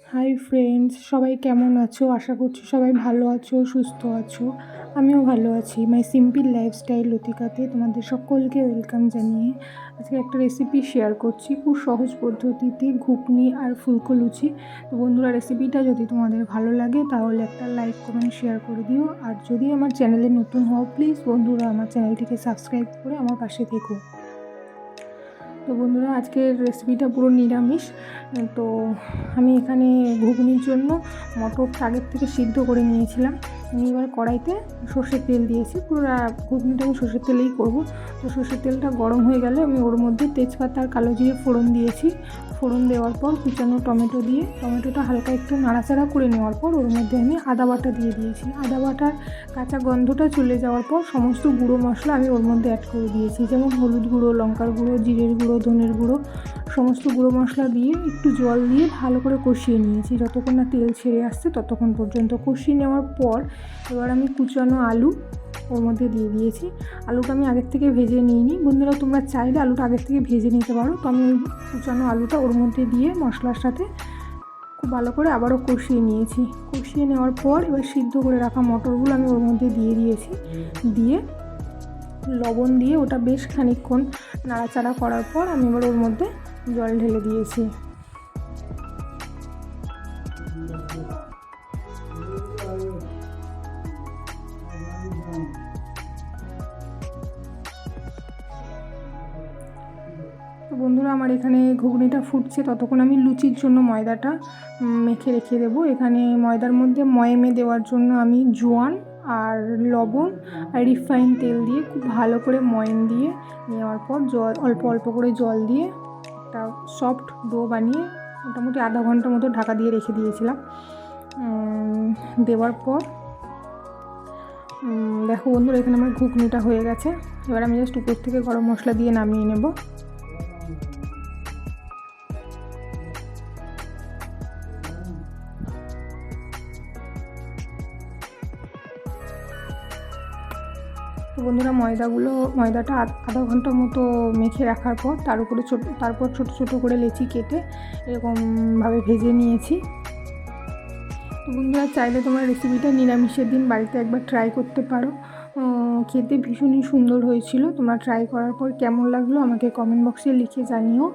Hi friends, সবাই কেমন আছো? আশা করছি সবাই ভালো আছো, সুস্থ আছো। আমিও ভালো আছি। মাই সিম্পল লাইফস্টাইল লতিকাতে তোমাদের সকলকে ওয়েলকাম জানিয়ে আজকে একটা রেসিপি শেয়ার করছি, খুব সহজ পদ্ধতিতে ঘুগনি আর ফুলকো লুচি। তো বন্ধুরা, রেসিপিটা যদি তোমাদের ভালো লাগে তাহলে একটা লাইক কমেন্ট শেয়ার করে দিও। আর যদি আমার চ্যানেলে নতুন হও, প্লিজ বন্ধুরা আমার চ্যানেলটিকে সাবস্ক্রাইব করে আমার পাশে থেকো। তো বন্ধুরা, আজকের রেসিপিটা পুরো নিরামিষ। তো আমি এখানে ঘুগনির জন্য মটরটা আগের থেকে সিদ্ধ করে নিয়েছিলাম। আমি এবার কড়াইতে সর্ষের তেল দিয়েছি। পুরো ঘুগনিটা আমি সর্ষের তেলেই করব। তো সর্ষের তেলটা গরম হয়ে গেলে আমি ওর মধ্যে তেজপাতা আর কালো জিরে ফোড়ন দিয়েছি। ফোড়ন দেওয়ার পর কুচানো টমেটো দিয়ে টমেটোটা হালকা একটু নাড়াচাড়া করে নেওয়ার পর ওর মধ্যে আমি আদা বাটা দিয়ে দিয়েছি। আদা বাটার কাঁচা গন্ধটা চলে যাওয়ার পর সমস্ত গুঁড়ো মশলা আমি ওর মধ্যে অ্যাড করে দিয়েছি, যেমন হলুদ গুঁড়ো, লঙ্কার গুঁড়ো, জিরের গুঁড়ো, ধনের গুঁড়ো। সমস্ত গুঁড়ো মশলা দিয়ে একটু জল দিয়ে ভালো করে কষিয়ে নিয়েছি। যতক্ষণ না তেল ছেড়ে আসছে ততক্ষণ পর্যন্ত কষিয়ে নেওয়ার পর এবার আমি কুচানো আলু ওর মধ্যে দিয়ে দিয়েছি। আলুটা আমি আগের থেকে ভেজে নিইনি। বন্ধুরা, তোমরা চাইলে আলুটা আগের থেকে ভেজে নিতে পারো। তো আমি কুচানো আলুটা ওর মধ্যে দিয়ে মশলার সাথে খুব ভালো করে আবারও কষিয়ে নিয়েছি। কষিয়ে নেওয়ার পর এবার সিদ্ধ করে রাখা মটরগুলো আমি ওর মধ্যে দিয়ে দিয়েছি। দিয়ে লবণ দিয়ে ওটা বেশ খানিকক্ষণ নাড়াচাড়া করার পর আমি এবার ওর মধ্যে জল ঢেলে দিয়েছি। তো বন্ধুরা, আমার এখানে ঘুগনিটা ফুটছে, ততক্ষণ আমি লুচির জন্য ময়দাটা মেখে রেখে দেবো। এখানে ময়দার মধ্যে ময়ামে দেওয়ার জন্য আমি জোয়ান আর লবণ আর রিফাইন তেল দিয়ে খুব ভালো করে ময়াম দিয়ে নেওয়ার পর অল্প অল্প করে জল দিয়ে একটা সফট ডো বানিয়ে মোটামুটি আধা ঘন্টা মতো ঢাকা দিয়ে রেখে দিয়েছিলাম। দেওয়ার পর দেখো বন্ধুরা, এখানে আমার ঘুগনিটা হয়ে গেছে। এবার আমি জাস্ট উপর থেকে গরম মশলা দিয়ে নামিয়ে নেব। তো বন্ধুরা, ময়দাটা আধা ঘন্টা মতো মেখে রাখার পর তারপর ছোটো ছোটো করে লেচি কেটে এরকমভাবে ভেজে নিয়েছি। তো বন্ধুরা, চাইলে তোমরা রেসিপিটা নিরামিষের দিন বাড়িতে একবার ট্রাই করতে পারো। খেতে ভীষণই সুন্দর হয়েছিল। তোমরা ট্রাই করার পর কেমন লাগলো আমাকে কমেন্ট বক্সে লিখে জানিও।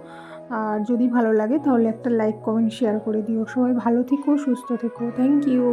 আর যদি ভালো লাগে তাহলে একটা লাইক কমেন্ট শেয়ার করে দিও। সবাই ভালো থেকো, সুস্থ থেকো। Thank you.